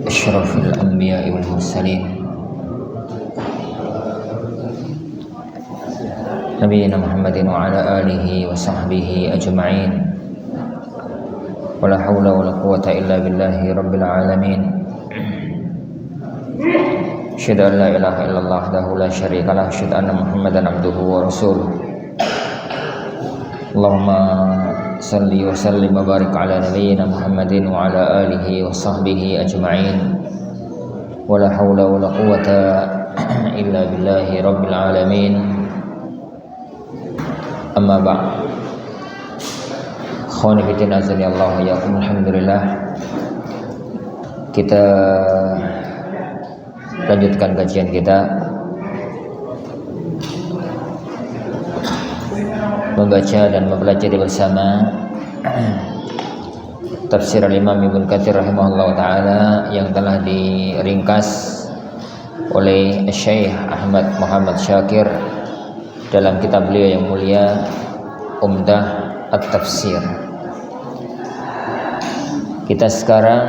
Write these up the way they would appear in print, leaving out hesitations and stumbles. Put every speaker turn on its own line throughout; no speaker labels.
asyrafil anbiya'i wal mursalin nabiyina Muhammadin wa ala alihi wa sahbihi ajma'in. Wala hawla wala quwwata illa billahi rabbil alamin. Asyhadu an la ilaha illallah wahdahu la syarika lah, asyhadu anna Muhammadan abduhu wa rasuluh. Allahumma salli wa sallim wa barik ala nabiyyina Muhammadin wa ala alihi wa sahbihi ajma'in. Wala hawla wala quwwata illa billahi rabbil alamin. Amma ba'd. Khawani fitin azani Allah wa yakum. Alhamdulillah, kita lanjutkan kajian kita membaca dan mempelajari bersama tafsir Imam Ibnu Katsir rahimahullah taala yang telah diringkas oleh Syekh Ahmad Muhammad Syakir dalam kitab beliau yang mulia Umdah At-Tafsir. Kita sekarang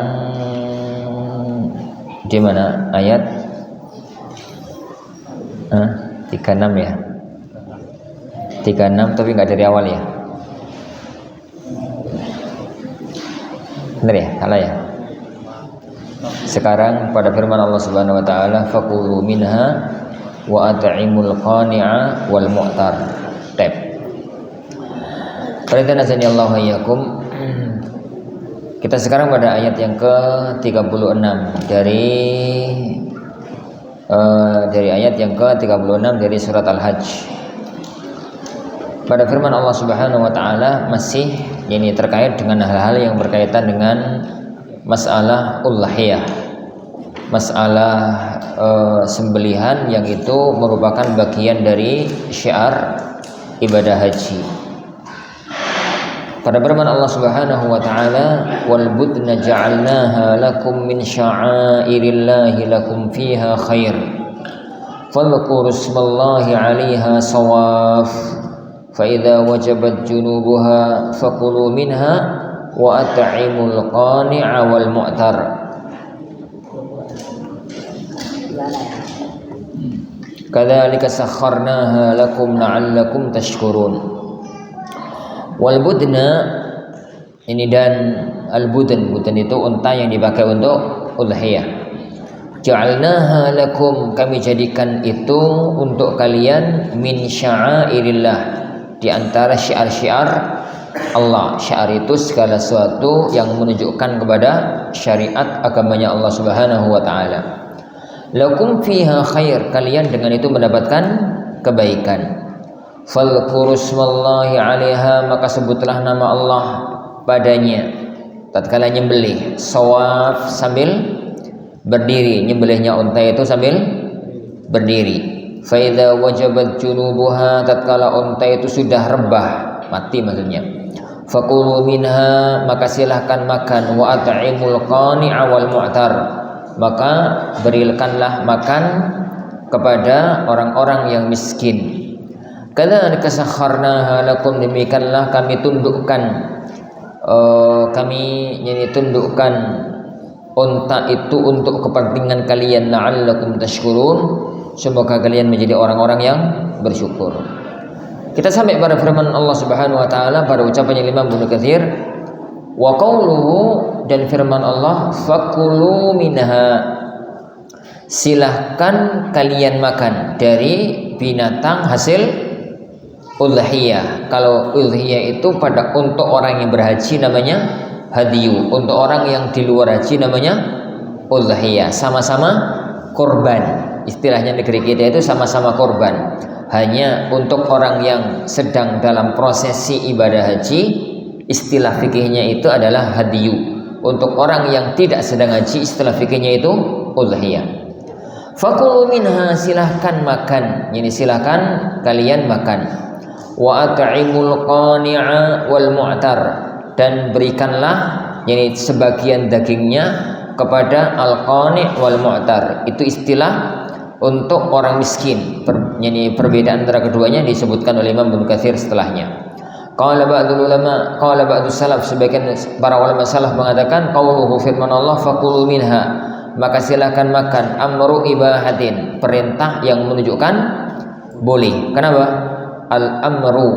di mana ayat 36 ya? 36 tapi nggak dari awal ya? Benar ya? Salah ya? Sekarang pada firman Allah Subhanahu wa taala, faqulu minha wa at'imul qani'a wal mu'tar. Tab. Qadana Allah iyyakum. Kita sekarang pada ayat yang ke-36 dari ayat yang ke-36 dari surat Al-Hajj. Pada firman Allah Subhanahu wa taala masih ini terkait dengan hal-hal yang berkaitan dengan masalah udhiyah. Masalah sembelihan yang itu merupakan bagian dari syiar ibadah haji. Pada firman Allah Subhanahu wa taala, wal budna ja'alnaha lakum min sya'airillahi lakum fiha khair fadhkuru ismallahi 'alaiha shawaf fa idza wajabat junubuha faqulu minha wa at'imul qani'a wal mu'tar. Kadzalika sakharnaha lakum la'allakum tashkurun. Wal budna ini dan al budan itu unta yang dipakai untuk udhiyah. Ja'alnaha lakum, kami jadikan itu untuk kalian min sya'airillah, di antara syiar-syiar Allah. Syiar itu segala sesuatu yang menunjukkan kepada syariat agamanya Allah Subhanahu wa taala. Lakum fiha khair, kalian dengan itu mendapatkan kebaikan. Fadhkuru ismallahi 'alaiha, maka sebutlah nama Allah padanya tatkala nyembelih. Shawaf, sambil berdiri, nyembelihnya unta itu sambil berdiri. Fa idza wajabat junubuha, tatkala unta itu sudah rebah, mati maksudnya. Faqulu minha, maka silahkan makan. Wa at'imul qani'a wal mu'tar, maka berikanlah makan kepada orang-orang yang miskin. Kadzalika sakharnaha lakum, demikianlah kami tundukkan tundukkan unta itu untuk kepentingan kalian, la'allakum tashkurun, semoga kalian menjadi orang-orang yang bersyukur. Kita sampai pada firman Allah Subhanahu wa taala pada ucapannya Imam Ibnu Katsir, wa qauluhu, dan firman Allah, fakulu minha, silahkan kalian makan dari binatang hasil udhiyah. Kalau udhiyah itu untuk orang yang berhaji namanya hadiyu, untuk orang yang di luar haji namanya udhiyah. Sama-sama korban, istilahnya negeri kita itu sama-sama korban. Hanya untuk orang yang sedang dalam prosesi ibadah haji, istilah fikihnya itu adalah hadiyu. Untuk orang yang tidak sedang haji, istilah fikihnya itu udhiyah. Fakulu minha, silahkan makan, yani silahkan kalian makan. Wa at'imul qani'a wal mu'tar, dan berikanlah yani sebagian dagingnya kepada al-qani' wal mu'tar. Itu istilah untuk orang miskin. Yani perbedaan antara keduanya disebutkan oleh Imam Ibnu Katsir setelahnya. Qala ba'du salaf, sebagian para ulama salaf mengatakan qauluhu firman Allah fakulu minha, maka silakan makan, amru ibahatin, perintah yang menunjukkan boleh. Kenapa? Al amru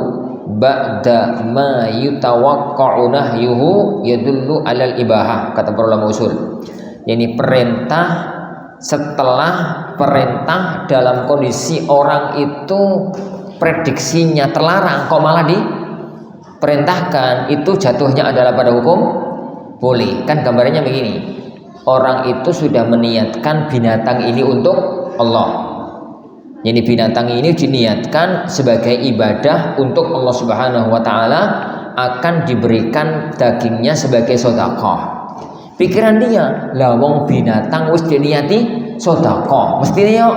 ba'da ma yutawaqqa'u nahyuhu yadullu alal ibahah, kata para ulama usul. Yani perintah setelah perintah dalam kondisi orang itu prediksinya terlarang kok malah diperintahkan, itu jatuhnya adalah pada hukum boleh. Kan gambarnya begini, orang itu sudah meniatkan binatang ini untuk Allah. Jadi binatang ini diniatkan sebagai ibadah untuk Allah Subhanahu wa taala, akan diberikan dagingnya sebagai sedekah. Pikiran dia, lah wong binatang wis diniati sedekah, mestine yo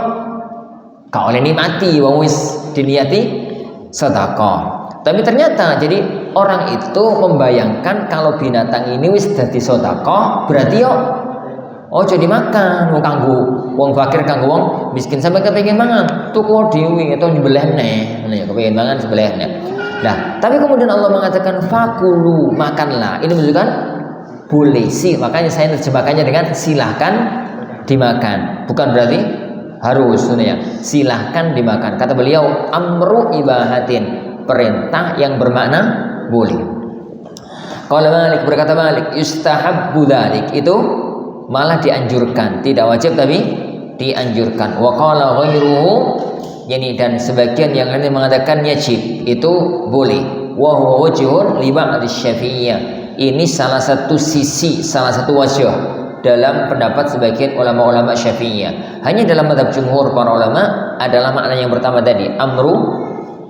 gak oleh nikmati wong wis diniati sedekah. Tapi ternyata jadi orang itu membayangkan kalau binatang ini wis dadi sedekah, berarti yo ojo dimakan, wong kanggo wong fakir, kanggo wong miskin. Sampai kepengin mangan tuku dhewe atau nyembelih neh, ngene ya, kepengin mangan sembelih neh. Nah, tapi kemudian Allah mengatakan fakulu, makanlah. Ini menunjukkan boleh sih, makanya saya terjemahkannya dengan silahkan dimakan, bukan berarti harus, ya. Silahkan dimakan. Kata beliau amru ibahatin, perintah yang bermakna boleh. Qala Malik, berkata Malik, yustahabbu dzalik, itu malah dianjurkan, tidak wajib tapi dianjurkan. Wa qala ghairuhu, yani dan sebagian yang lain mengatakan yajib, itu boleh. Wa huwa wajhun li ba'd asy-Syafi'iyyah, ini salah satu sisi, salah satu wajah dalam pendapat sebagian ulama-ulama Syafi'iyah. Hanya dalam mazhab jumhur para ulama adalah makna yang pertama tadi, amru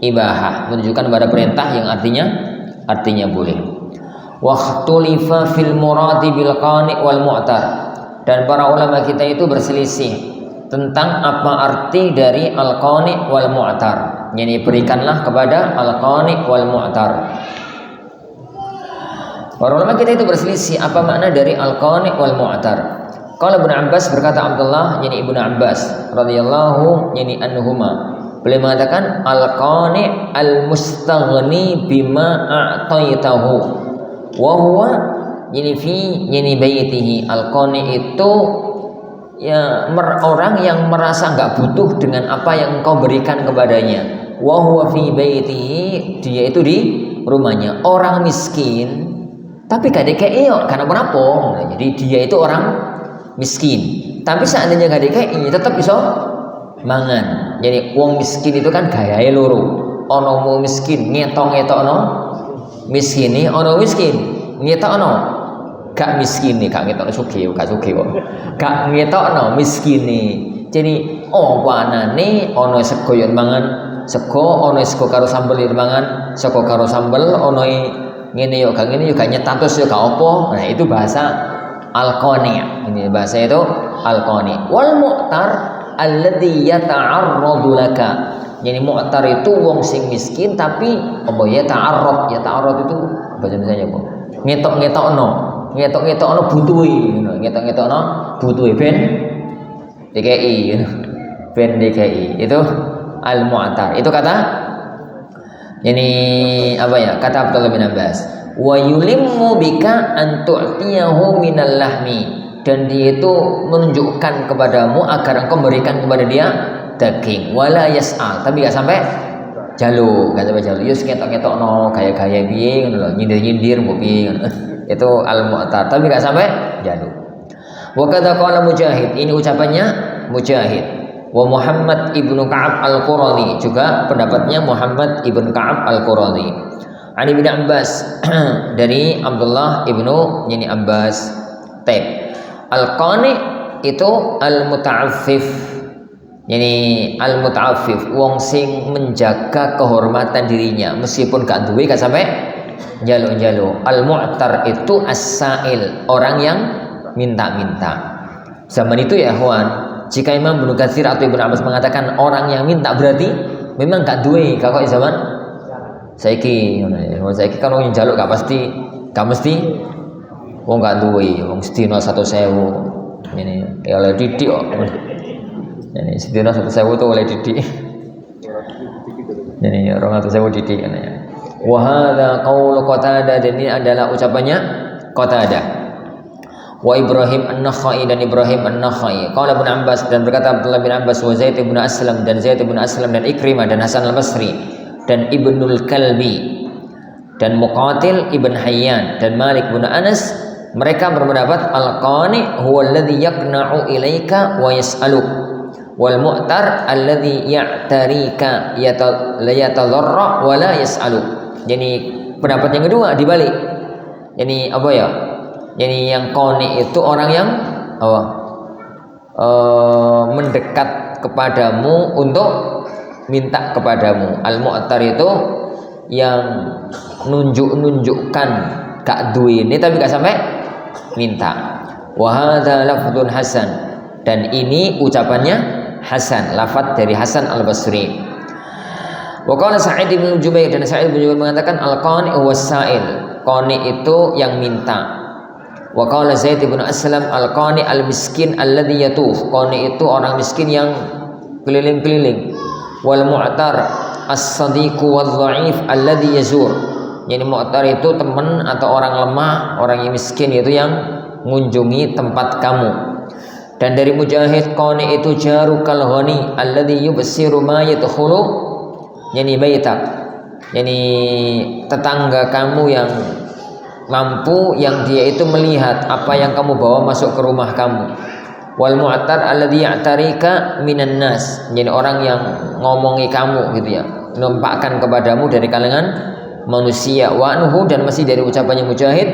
ibahah, menunjukkan pada perintah yang artinya boleh. Waqtulifa fil muradi bil qani' wal mu'tar, dan para ulama kita itu berselisih tentang apa arti dari al qani' wal mu'tar. Yani berikanlah kepada al qani' wal mu'tar. Para ulama kita itu berselisih apa makna dari al-qani' wal mu'tar. Qala Ibnu Abbas, berkata Abdullah, yani Ibnu Abbas radhiyallahu yani anhuma, beliau mengatakan al-qani' al-mustaghni bima a'taitahu wa huwa yani fi yani baitihi. Al-qani' itu ya orang yang merasa enggak butuh dengan apa yang engkau berikan kepadanya. Wa huwa fi baitihi, dia itu di rumahnya. Orang miskin tapi gak DKI karena apa? Nah, jadi dia itu orang miskin, tapi seandainya gak DKI tetap bisa mangan. Jadi wong miskin itu kan gayae loro. Ono mau miskin ngetok-ngetokno miskin, ono miskin ngetokno gak miskin nih, gak ngetokno sugih, gak sugih kok. Gak ngetokno miskin nih. Jadi wanane ono sego yen mangan sego, ono sego karo sambel yen mangan sego karo sambel, ono ngene yo gak ngene yo gak nyetatus yo gak apa. Nah, itu bahasa al-qani'. Ini bahasa itu al-qani'. Wal mu'tar alladzi yata'arradu laka. Jadi mu'tar itu wong sing miskin tapi apa ya ta'arrad. Ya ta'arrad itu bahasa Indonesia apa? Ngetok-ngetokno butuhe, ngetok-ngetokno butuhe ben DKI, ben DKI. Itu al-mu'tar. Itu kata ini apa ya, kata Abdullah bin Abbas, wa yulimmu bika an tu'tiyahu minal lahmi, dan dia itu menunjukkan kepadamu agar engkau memberikan kepada dia daging. Wala yas'al, tapi gak sampai jaluk, yus ketok-ketokno gaya-gaya piye ngono lho, nyindir-nyindir mbok piye ngono. Itu al-mu'tar, tapi gak sampai jaluk. Wa kadza qala Mujahid, ini ucapannya Mujahid. Wa Muhammad ibnu Ka'ab al-Qurani, juga pendapatnya Muhammad ibnu Ka'ab al-Qurani. Ani bin Abbas, dari Abdullah ibnu yani Abbas. Al-qani itu al-muta'affif, yani al-muta'affif, wong sing menjaga kehormatan dirinya meskipun gak duwe gak sampai jaluk-jaluk. Al-mu'tar itu as-sa'il, orang yang minta-minta. Zaman itu ya ikhwan, jika Imam Ibnu Katsir atau Ibnu Abbas mengatakan orang yang minta, berarti memang gak duwe. Kalau zaman saiki kan wong njaluk gak mesti wong gak duwe, wong sedina 100.000 ini ya oleh didik kok. Ini sedina 100.000 itu oleh didik. Jadi 200.000 didik kan ya. Wa hadza qaulu Qatadah, dan ini adalah ucapannya Qatadah. Wa Ibrahim An-Nakhai, dan Ibrahim An-Nakhai. Qala Ibnu Abbas, dan berkata Abdullah bin Abbas, wa Zaid bin Aslam, dan Zaid bin Aslam, dan Ikrimah, dan Hasan al-Basri, dan Ibnul Kalbi, dan Muqatil ibn Hayyan, dan Malik bin Anas. Mereka berpendapat al-qani huwa alladhi yaqna'u ilaika wa yas'aluk, wal mu'tar alladhi ya'tarika yatadarra wa la yas'aluk. Jadi pendapat yang kedua dibalik. Jadi apa ya? Jadi yang qani itu orang yang apa? Mendekat kepadamu untuk minta kepadamu. Al-mu'tar itu yang nunjukkan gak duwe ini tapi gak sampai minta. Wa hadza lafdzun hasan, dan ini ucapannya Hasan, lafaz dari Hasan al-Basri. Wa qala Sa'id bin Jubair, dan Sa'id bin Jubair mengatakan al-qani huwas sa'il, qani itu yang minta. Wa qala Zaid bin Aslam al-qani al-miskin alladhi yatuf, qani itu orang miskin yang keliling-keliling. Wal mu'tar as-sadiqu wadh-dha'if alladhi yazur, jadi mu'tar itu teman atau orang lemah, orang yang miskin itu yang mengunjungi tempat kamu. Dan dari Mujahid, qani itu jarukal ghani alladhi yubsiru ma yadkhulu, yani baitak, yani tetangga kamu yang mampu, yang dia itu melihat apa yang kamu bawa masuk ke rumah kamu. Wal mu'tar alladhi ya'tarika minan nas, jadi orang yang ngomongi kamu gitu ya, menampakkan kepadamu dari kalangan manusia. Wa anhu, dan masih dari ucapannya Mujahid,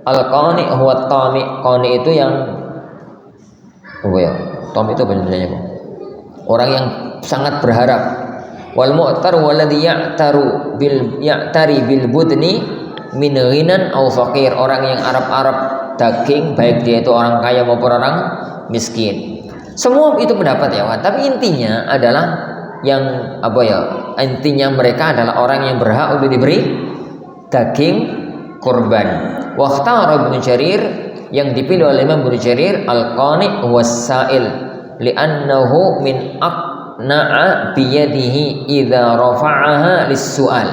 al-qani huwa at-tami, qani itu yang apa ya? Tami itu benar-benarnya orang yang sangat berharap. Wal mu'tar walladhi ya'tari bil budni min ghinan aw faqir, orang yang Arab daging, baik dia itu orang kaya maupun orang miskin. Semua itu pendapat ya, tapi intinya adalah yang apa ya? Intinya mereka adalah orang yang berhak untuk diberi daging kurban. Wa ikhtara Ibnu Jarir, yang dipilih oleh Imam Ibnu Jarir, al-qani was sa'il li'annahu min na'a biyadihi idza rafa'aha lis-su'al.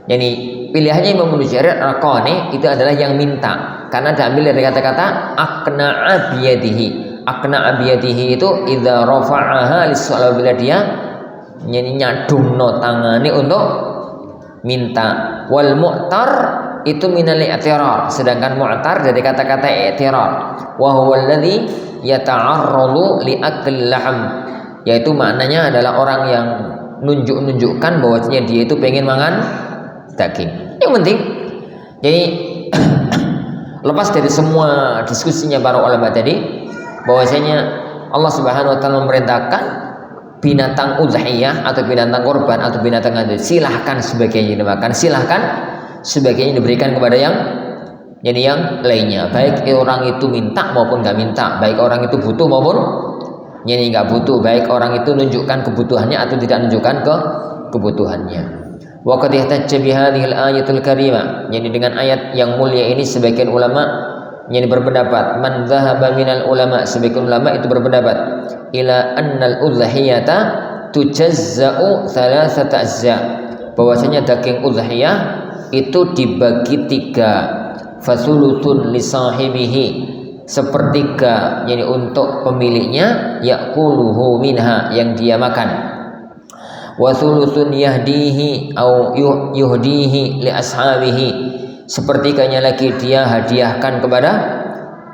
Jadi pilihannya Imam Ibnu Jarir al-qani itu adalah yang minta, karena diambil dari kata-kata aqna'a biyadihi. Aqna'a biyadihi itu idza rafa'aha lis-su'al, bila dia nyadungno tangane untuk minta. Wal mu'tar itu minal i'tirar, sedangkan mu'tar dari kata-kata i'tirar. Wa huwa alladhi yata'arradu li akli lahm, yaitu maknanya adalah orang yang nunjukkan bahwasanya dia itu pengen makan daging. Yang penting, jadi lepas dari semua diskusinya para ulama tadi, bahwasanya Allah Subhanahu wa taala memerintahkan binatang udhiyah atau binatang korban atau binatang itu silahkan sebagiannya dimakan, silahkan sebagiannya diberikan kepada yang lainnya, baik orang itu minta maupun nggak minta, baik orang itu butuh maupun nggak butuh, baik orang itu nunjukkan kebutuhannya atau tidak nunjukkan kebutuhannya. Wa qad ihtajja bi hadhil ayatul karimah, jadi dengan ayat yang mulia ini sebagian ulama yang berpendapat, man dhahaba minal ulama, sebagian ulama itu berpendapat, ila annal udhiyata tujazza'u thalathata azza, bahwasanya daging udhiyah itu dibagi 3, fasulutun li sahibihi, sepertiga jadi untuk pemiliknya, yaquluhu minha, yang dia makan, wa thuluthun yahdihi au yuhdihi li ashabihi, sepertiganya lagi dia hadiahkan kepada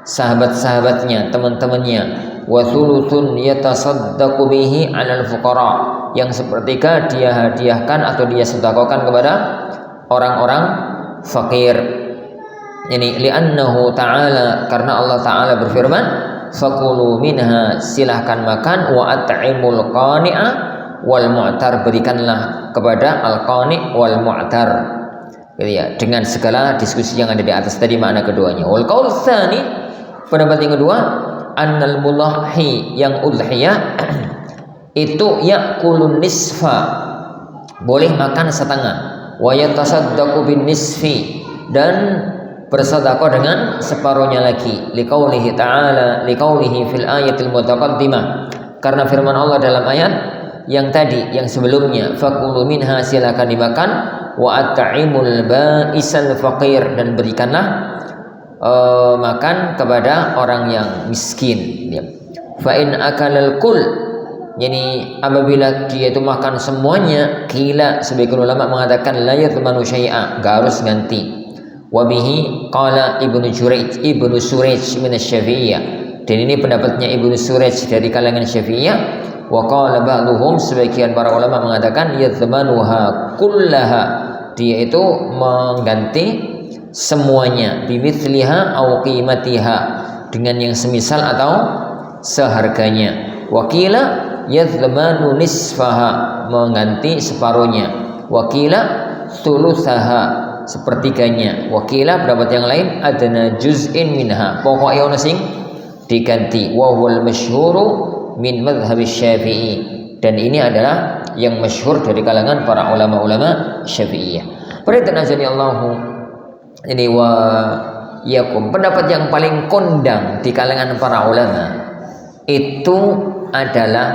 sahabat-sahabatnya, teman-temannya, wa thuluthun yatasaddaqu bihi 'alal fuqara, yang sepertiga dia hadiahkan atau dia sedekahkan kepada orang-orang fakir. Yani li'annahu ta'ala, karena Allah Ta'ala berfirman, fakulu minha, silahkan makan, wa at'imul qani'a wal mu'tar, berikanlah kepada al-qani' wal mu'tar, gitu ya, dengan segala diskusi yang ada di atas tadi makna keduanya. Wal qaul tsani, pendapat yang kedua, annal mudhahi, yang udhiyah itu ya'kulun nisfa, boleh makan setengah, wa yatasaddaqu bin nisfi, dan bersedekah dengan separuhnya lagi, liqaulihi ta'ala, liqaulihi fil ayatil mutaqaddimah, karena firman Allah dalam ayat yang tadi, yang sebelumnya, fakulu minha, silakan dimakan, wa at'imul ba'isal faqir, dan berikanlah makan kepada orang yang miskin. Fa in akalal kul, yani apabila dia itu makan semuanya, qila, sebagian ulama mengatakan la yatmanu syai'a, enggak harus ganti. Wa bihi qala Ibnu Surayj min asy-Syafi'iyah, dan ini pendapatnya Ibnu Surayj dari kalangan Syafi'iyah. Wa qala ba'dhum, sebagian para ulama mengatakan yatmanuha kullaha, dia itu mengganti semuanya, bimithliha au qimatiha, dengan yang semisal atau seharganya. Wakila yadhmanu nisfaha, mengganti separuhnya. Wakila thuluthaha, sepertiganya. Wakila, pendapat yang lain, adna juz'in minha, pokoknya ono sing diganti. Wa huwal masyhuru min madhhabi Syafi'i, dan ini adalah yang masyhur dari kalangan para ulama-ulama Syafi'iyah. Perhatikan Allahu ini wa yakum, pendapat yang paling kondang di kalangan para ulama itu adalah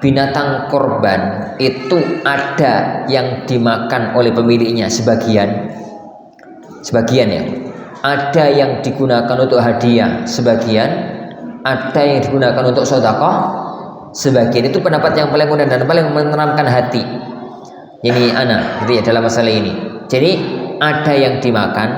binatang korban itu ada yang dimakan oleh pemiliknya sebagian ya, ada yang digunakan untuk hadiah sebagian, ada yang digunakan untuk sedekah sebagian. Itu pendapat yang paling kondang dan paling menenangkan hati ini gitu ya dalam masalah ini. Jadi ada yang dimakan,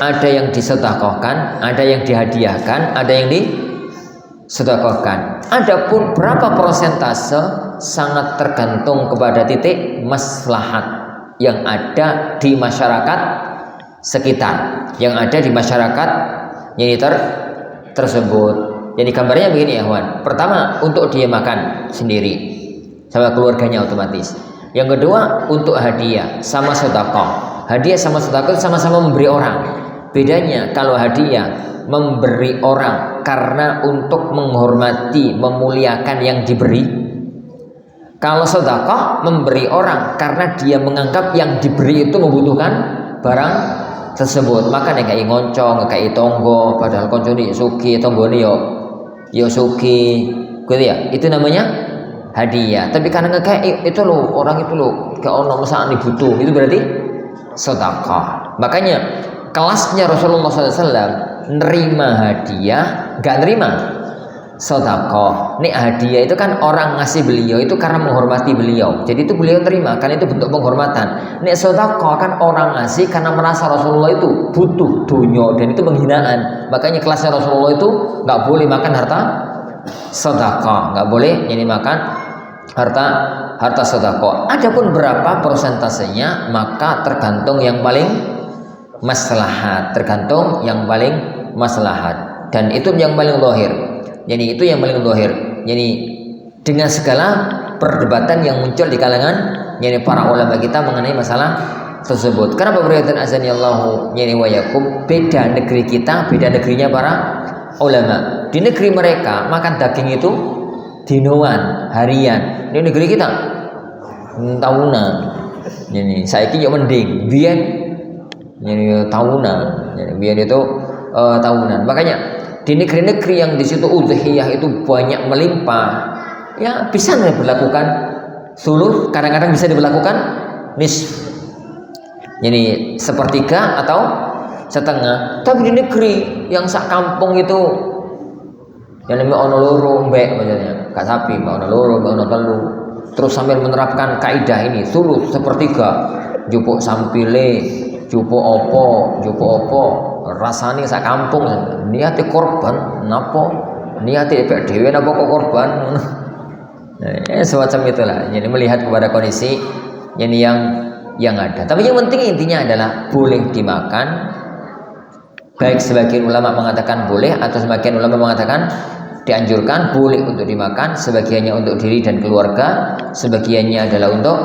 ada yang disedekahkan, ada yang dihadiahkan, ada yang disedekahkan. Adapun berapa persentase sangat tergantung kepada titik maslahat yang ada di masyarakat sekitar, yang ada di masyarakat yang tersebut. Jadi gambarnya begini ya kawan. Pertama, untuk dia makan sendiri sama keluarganya otomatis. Yang kedua, untuk hadiah sama sedekah. Hadiah sama sedekah sama-sama memberi orang. Bedanya kalau hadiah memberi orang karena untuk menghormati, memuliakan yang diberi. Kalau sedekah memberi orang karena dia menganggap yang diberi itu membutuhkan barang tersebut. Maka nek kayak ngoncong, kayak tonggo, padahal koncone sugih, tonggone yo sugih, gitu ya. Itu namanya hadiah. Tapi karena ngekek itu loh, orang itu loh kayak ono mesakne butuh, itu berarti sedekah. Makanya kelasnya Rasulullah SAW nerima hadiah, nggak nerima sedekah. Nih hadiah itu kan orang ngasih beliau itu karena menghormati beliau, jadi itu beliau terima karena itu bentuk penghormatan. Nih sedekah kan orang ngasih karena merasa Rasulullah itu butuh dunia, dan itu penghinaan. Makanya kelasnya Rasulullah itu nggak boleh makan harta sedekah, nggak boleh jadi makan harta sedekah. Adapun berapa persentasenya maka tergantung yang paling maslahat, tergantung yang paling maslahat, dan itu yang paling zahir. Jadi itu yang paling zahir. Jadi dengan segala perdebatan yang muncul di kalangan para ulama kita mengenai masalah tersebut. Kenapa berikan azanillahu wa yakum, beda negeri kita, beda negerinya para ulama. Di negeri mereka makan daging itu dinoan, harian. Di negeri kita tahunan. Jadi saiki yo mending biyen jadi tahunan. Jadi biyen itu tahunan. Makanya di negeri-negeri yang di situ udhiyah itu banyak melimpah, ya bisa diberlakukan suluh, kadang-kadang bisa diberlakukan nisf. Jadi sepertiga atau setengah. Tapi di negeri yang sak kampung itu yang namanya ono loro mbek maksudnya, gak sapi, mbak ono loro, mbak ono telu. Terus sambil menerapkan kaidah ini, suluh sepertiga, jupuk sampile, jupuk opo, rasane sak kampung, niate korban, napa? Niate pek dhewe napa kok korban? Semacam itulah. Jadi melihat kepada kondisi yang ada. Tapi yang penting intinya adalah boleh dimakan. Baik sebagian ulama mengatakan boleh atau sebagian ulama mengatakan dianjurkan, boleh untuk dimakan, sebagiannya untuk diri dan keluarga, sebagiannya adalah untuk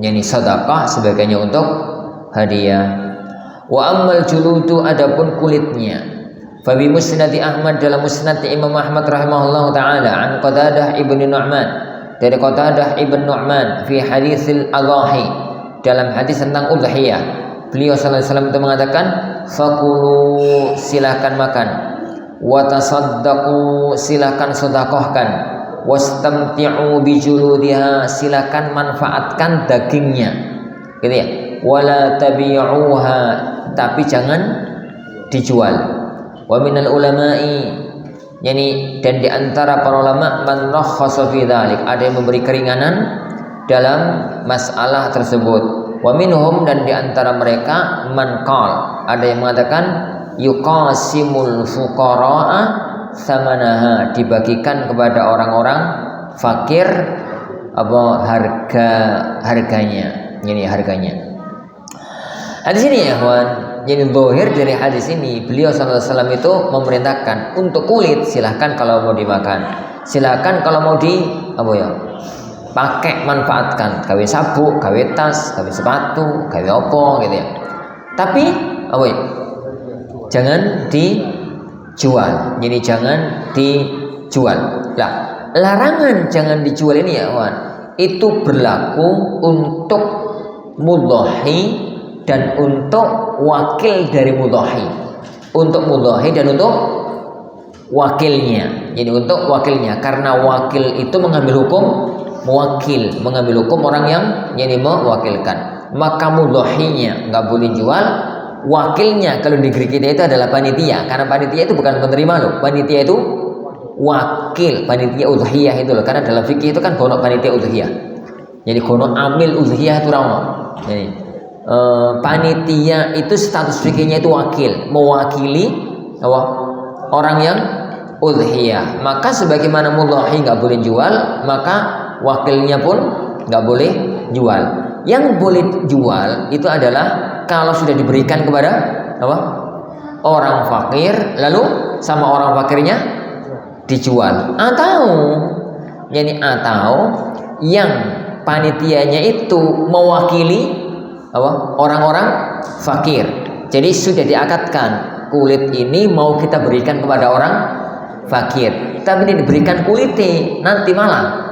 sedekah, sebagiannya untuk hadiah. Wa ammal juludu, adapun kulitnya, fa bi musnad Ahmad, dalam musnad Imam Ahmad rahimahullahu taala, an Qatadah ibn Nu'man, dari Qatadah ibn Nu'man fi haditsil adhahi, dalam hadis tentang udhiyah. Beliau sallallahu alaihi wasallam itu mengatakan, fakulu, silakan makan, wa tasaddaqu, silakan sedekahkan, wastamti'u bijuludiha, silakan manfaatkan dagingnya. gitu ya. Wala tabi'uha, tapi jangan dijual. Wa minal ulama'i, yani dan di antara para ulama man rakhasa fi dzalik, ada yang memberi keringanan dalam masalah tersebut. Wa minhum, dan di antara mereka man qal, ada yang mengatakan yuqasimul fuqara'a samanaha, dibagikan kepada orang-orang fakir apa harganya, ini harganya. Hadis ini ya kawan, jadi zahir dari hadis ini beliau sallallahu alaihi wasallam itu memerintahkan untuk kulit silahkan kalau mau dimakan, silahkan kalau mau di apa ya pakai, manfaatkan, gawe sabuk, gawe tas, gawe sepatu, gawe opo gitu ya. Tapi apa ya, jangan dijual. Jadi jangan dijual. Lah, larangan jangan dijual ini ya kawan, itu berlaku untuk mudhahi dan untuk wakil dari mudhahi. Untuk mudhahi dan untuk wakilnya. Jadi untuk wakilnya, karena wakil itu mengambil hukum mewakil, mengambil hukum orang yang mewakilkan. Maka mudhahinya nggak boleh jual, wakilnya kalau di negeri kita itu adalah panitia, karena panitia itu bukan penerima loh, panitia itu wakil, panitia udhiyah itu loh, karena dalam fikih itu kan gono panitia udhiyah, jadi gono amil udhiyah itu rawono. Jadi panitia itu status fikihnya itu wakil, mewakili orang yang udhiyah. Maka sebagaimana mudhahi nggak boleh jual, maka wakilnya pun nggak boleh jual. Yang boleh jual itu adalah kalau sudah diberikan kepada orang fakir, lalu sama orang fakirnya dijual, atau yang panitianya itu mewakili orang-orang fakir. Jadi sudah diakadkan kulit ini mau kita berikan kepada orang fakir, tapi ini diberikan kulitnya nanti malah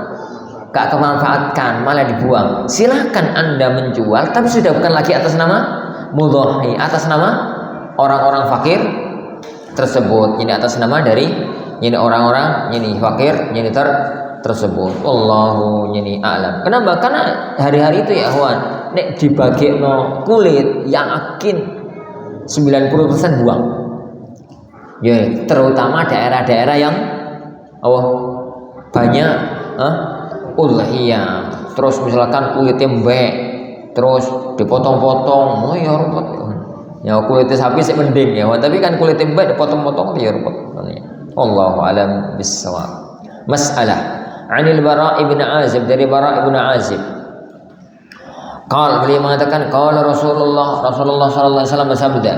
gak kemanfaatkan, malah dibuang. Silahkan Anda menjual, tapi sudah bukan lagi atas nama mudhahi, atas nama orang-orang fakir tersebut. Ini atas nama dari ini orang-orang ini fakir ini tersebut. Wallahu ini a'lam. Kenapa? Karena hari-hari itu ya kawan, nek dibagekno kulit yakin 90% buang. Ya, terutama daerah-daerah yang banyak udhiyah, terus misalkan kulitnya mbek, terus dipotong-potong, oh ya repot. Ya kulitnya sapi sih mending ya, tapi kan kulitnya mbek dipotong-potong ya repot. Allahu a'lam bissawab. Mas'alah 'anil Bara' ibn Azib, dari Bara' ibn Azib. Beliau mengatakan qala Rasulullah sallallahu alaihi wasallam bersabda,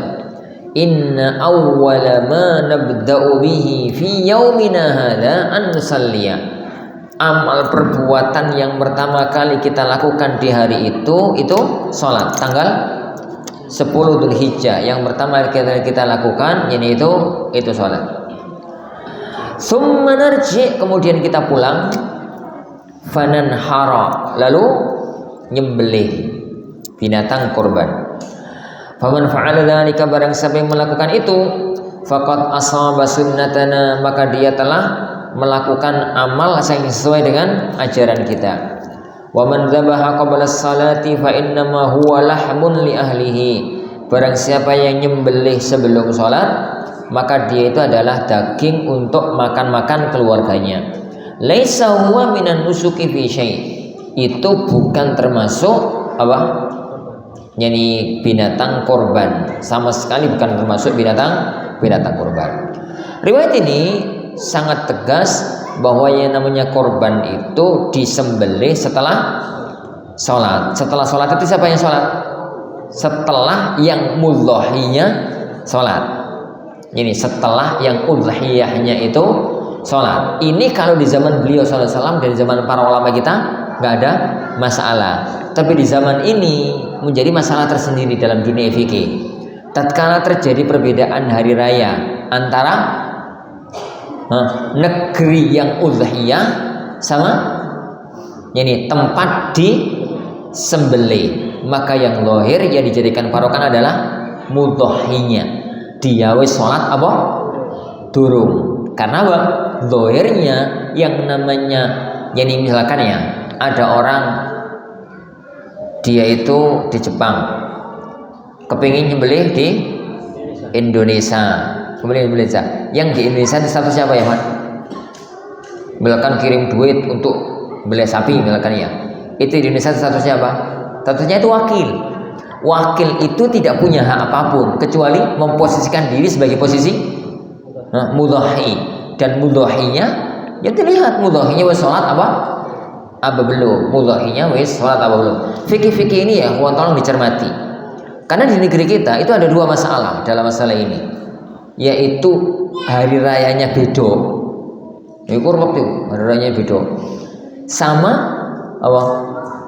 inna awwala ma nabda'u bihi fi yaumina hadza an nusalliya. Amal perbuatan yang pertama kali kita lakukan di hari itu sholat tanggal 10 Dzulhijjah. Yang pertama kita lakukan ini itu sholat. Summa narji, kemudian kita pulang, fananhara, lalu nyembelih binatang kurban. Faman fa'ala dzalika, barang siapa yang melakukan itu, faqad asaba sunnatana, maka dia telah melakukan amal yang sesuai dengan ajaran kita. Wa man dzabaha qabla as-salati fa innama huwa lahmun li ahlihi, barang siapa yang nyembelih sebelum salat, maka dia itu adalah daging untuk makan-makan keluarganya. Laisa huwa minan nusuki fi syai', itu bukan termasuk binatang korban, sama sekali bukan termasuk binatang korban. Riwayat ini sangat tegas bahwa yang namanya korban itu disembelih setelah sholat. Setelah sholat itu siapa yang sholat? Setelah yang mudhahinya sholat. Ini setelah yang udhiyahnya itu sholat. Ini kalau di zaman beliau sallallahu alaihi wasallam dan di zaman para ulama kita nggak ada masalah. Tapi di zaman ini menjadi masalah tersendiri dalam dunia fikih. Tatkala terjadi perbedaan hari raya antara negeri yang udhiyah sama tempat disembelih, maka yang zahir yang dijadikan parokan adalah mudhahinya. Dia wis salat durung. Karena zahirnya yang namanya misalkan ya ada orang dia itu di Jepang, kepingin nyembelih di Indonesia, kemudian Indonesia. Yang di Indonesia itu status siapa ya, Mas? Misalkan kirim duit untuk beli sapi, misalkan ya. Itu di Indonesia statusnya apa? Statusnya itu wakil. Wakil itu tidak punya hak apapun kecuali memposisikan diri sebagai posisi mudhahi, dan mudhahinya ya terlihat mudhahinya wis salat apa belum, mudhahinya wis salat apa belum. Fikih-fikih ini ya kawan, tolong dicermati. Karena di negeri kita itu ada dua masalah dalam masalah ini, yaitu hari rayanya beda. Iku ruwet tuh, hari rayanya beda. Sama apa?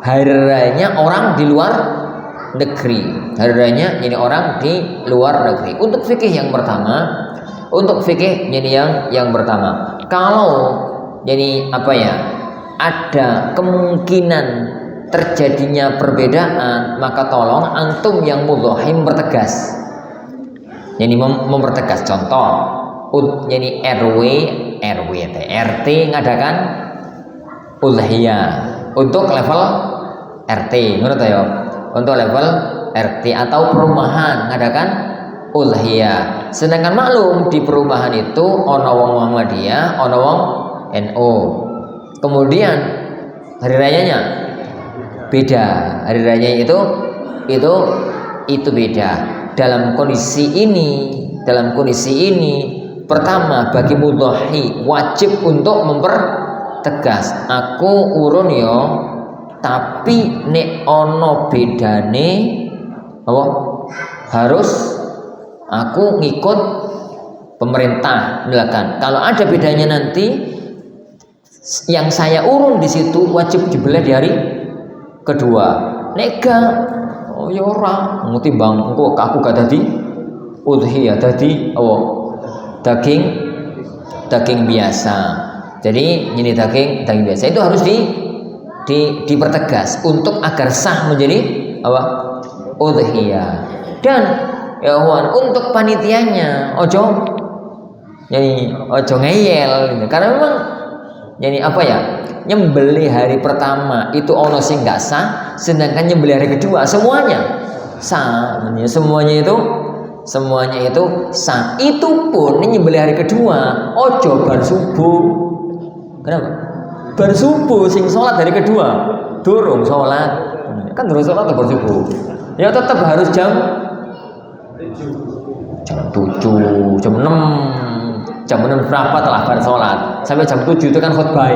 Hari rayanya orang di luar negeri. Hari rayanya ini orang di luar negeri. Untuk fikih yang pertama, yang pertama, kalau jadi apa ya, ada kemungkinan terjadinya perbedaan, maka tolong antum yang mudhahi mempertegas. Jadi mempertegas. Contoh, jadi RT ngadakan udhiyah untuk level RT, menurut saya, untuk level RT atau perumahan ngadakan udhiyah. Sedangkan maklum di perumahan itu ono wong Muhammadiyah, ono wong NU. Kemudian hari rayanya beda, hari rayanya itu beda. Dalam kondisi ini, pertama bagi mudhahi wajib untuk mempertegas, aku urun yo, tapi nek ono bedane apa? Harus aku ngikut pemerintah, misalkan. Kalau ada bedanya nanti yang saya urun di situ wajib dibelah di hari kedua. Nega, oh ya ora, ngutimbang engko aku gak dadi udhiyah, dadi daging biasa. Jadi ini daging biasa itu harus dipertegas untuk agar sah menjadi udhiyah. Dan ya kawan, untuk panitianya ojo ngeyel gitu. Karena memang nyembelih hari pertama itu ono sing gak sah, sedangkan nyembelih hari kedua semuanya sah. Semuanya itu sah. Itu pun nyembelih hari kedua ojo bar subuh. Kenapa? Bar subuh sing sholat hari kedua durung sholat, kan durung sholat bar subuh. Ya tetap harus jam 7, jam 6 berapa telah bar sholat. Sampai jam 7 itu kan khutbah.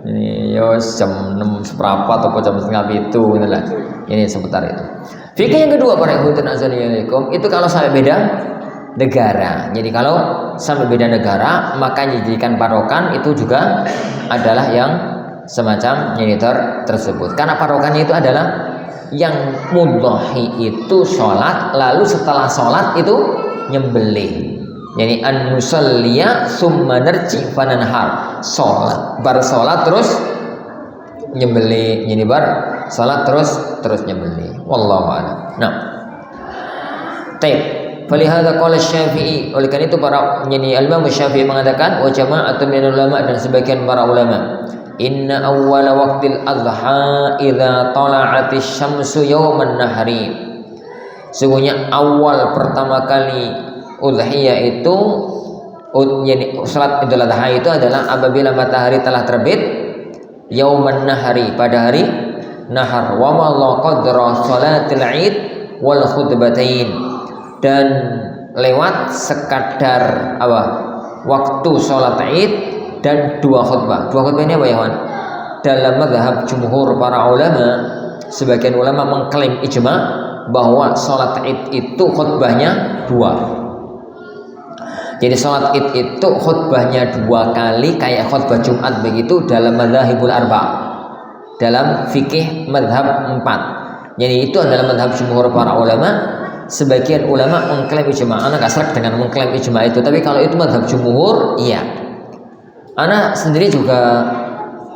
Ini jam 6 seperempat atau jam setengah itu inilah. Ini sebentar itu. Fikih yang kedua para ikhwan azaniyaikum itu kalau sampai beda negara. Jadi kalau sampai beda negara, maka dijadikan parokan itu juga adalah yang semacam monitor tersebut. Karena parokannya itu adalah yang mudhahi itu sholat, lalu setelah sholat itu nyembelih. Jadi an-nusalliya summa narji fananhar. Sholat, bar sholat terus nyembelih. Jadi bar sholat terus nyembelih. Wallahu a'lam. Nah, taib. Falihada qala Syafi'i. Oleh karena itu para Imam Syafi'i mengatakan wa jama'atun minal ulama, dan sebagian para ulama, inna awwala waqtil adha idza tala'atis syamsu yauman nahri. Sungguhnya awal pertama kali udhiyah itu, salat Idul Adha itu adalah apabila matahari telah terbit, yauman nahari, pada hari nahar, wa ma la qadra salatil id wal khutbatain, dan lewat sekadar waktu salat id dan dua khutbah. Dua khutbah ini apa ya, Wan? Dalam mazhab jumhur para ulama, sebagian ulama mengklaim ijma bahwa salat id itu khutbahnya dua. Jadi sholat id itu khutbahnya dua kali kayak khutbah Jumat begitu dalam madzhabul arba', dalam fikih madzhab 4. Jadi itu adalah madzhab jumhur para ulama. Sebagian ulama mengklaim ijma. Ana gak serak dengan mengklaim ijma itu, tapi kalau itu madzhab jumhur, iya. Ana sendiri juga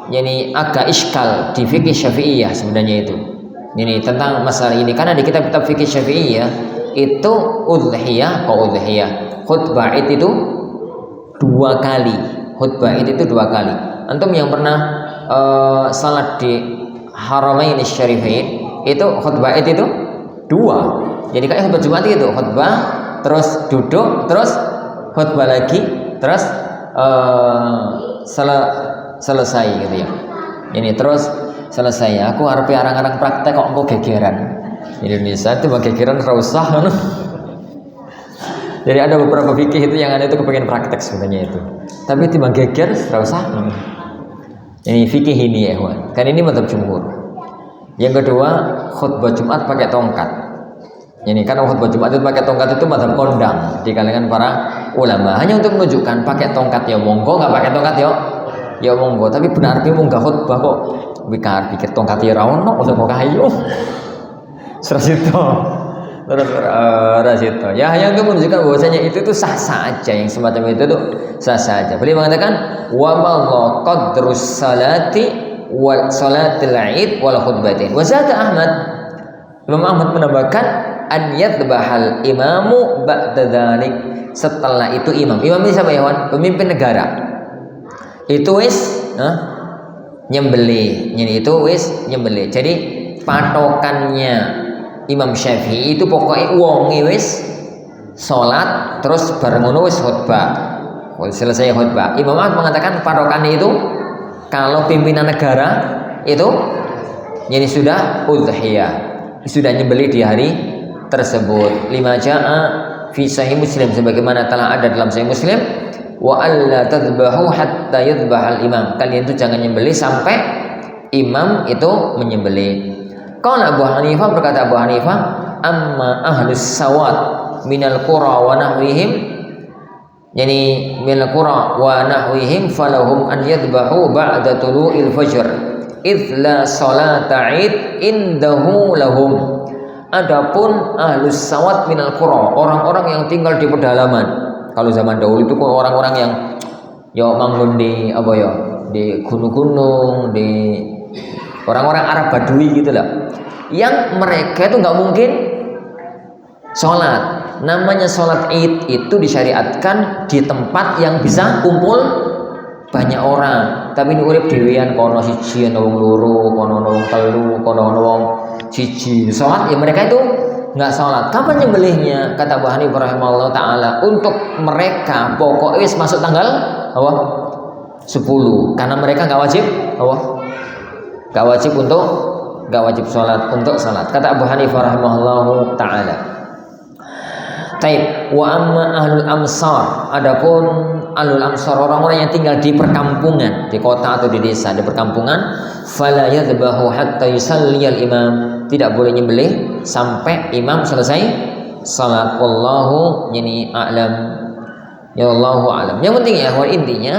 jadi agak iskal di fikih Syafi'iyah sebenarnya itu. Ini tentang masalah ini, karena di kitab-kitab fikih Syafi'iyah itu udhiyah khutbah itu dua kali. Khutbah itu dua kali. Antum yang pernah salat di Haramain Syarifain, itu khutbah Id itu 2. Jadi kayak khutbah Jumat itu khutbah, terus duduk, terus khutbah lagi, terus selesai gitu ya. Ini terus selesai. Aku harap arang-arang praktek kok engko gegeran. Indonesia itu bagi gegeran ora usah. Jadi ada beberapa fikih itu yang ada itu kepengen praktek sebenarnya itu. Tapi timbang geger ora usah. Ini fikih ini ya, kawan. Kan ini mazhab jumhur. Yang kedua, khutbah Jumat pakai tongkat. Ini kan khutbah Jumat itu pakai tongkat itu mazhab kondang di kalangan para ulama. Hanya untuk menunjukkan pakai tongkat ya monggo, nggak pakai tongkat ya monggo. Tapi benar benar munggah khutbah kok pikir tongkat ya rawono usah kok kayu. Serasito. Terus itu. Ya yang itu menunjukkan bahwasanya itu tuh sah-sah aja, yang semacam itu tuh sah-sah aja. Beliau mengatakan wa ma qadrus salati wal salatil id wal khutbatain. Wa zada Ahmad. Imam Ahmad menambahkan an yadbahal imamu ba'da dzalik. Setelah itu imam ini siapa ya, Wan? Pemimpin negara. Itu wis nyembelih. Ini itu wis nyembelih. Jadi patokannya Imam Syafi'i itu pokoknya wonge wis salat terus bareng ngono wis khutbah. Selesai khutbah. Imam Ahmad mengatakan patokannya itu kalau pimpinan negara itu jadi sudah udhiyah, sudah nyembelih di hari tersebut. Lima jaa fi sahih Muslim, sebagaimana telah ada dalam sahih Muslim, wa alla tadhbahu hatta yadhbahal imam. Kalian itu jangan nyembelih sampai imam itu menyembelih. Qala Abu Hanifah, berkata Abu Hanifah, amma ahlus sawat minal qura wa nahwihim, yani minal qura wa nahwihim falahum an yadhbahu ba'da tulu'il fajr idz la salata id indahu lahum. Adapun ahlus sawat minal qura, orang-orang yang tinggal di pedalaman. Kalau zaman dahulu itu orang-orang yang manggon di di gunung-gunung, di orang-orang Arab Badui gitu lah, yang mereka itu nggak mungkin sholat. Namanya sholat id itu disyariatkan di tempat yang bisa kumpul banyak orang. Tapi ini urip dewean, kono siji ana wong loro, kono ana wong telu, kono ana wong siji. Sholat ya mereka itu nggak sholat. Kapan nyembelihnya? Kata Abu Hanifah rahimahullah taala, untuk mereka pokoknya wis masuk tanggal 10, karena mereka nggak wajib gak wajib sholat untuk sholat. Kata Abu Hanifah rahimahullahu ta'ala. Taib. Wa amma ahlul amsar, adapun ahlul amsar, orang-orang yang tinggal di perkampungan, di kota atau di desa, di perkampungan, fala yadhbahu hatta yusalliyal imam, tidak boleh nyembelih sampai imam selesai salat. Wallahu yani a'lam. Ya Allahu a'lam. Yang penting ya, intinya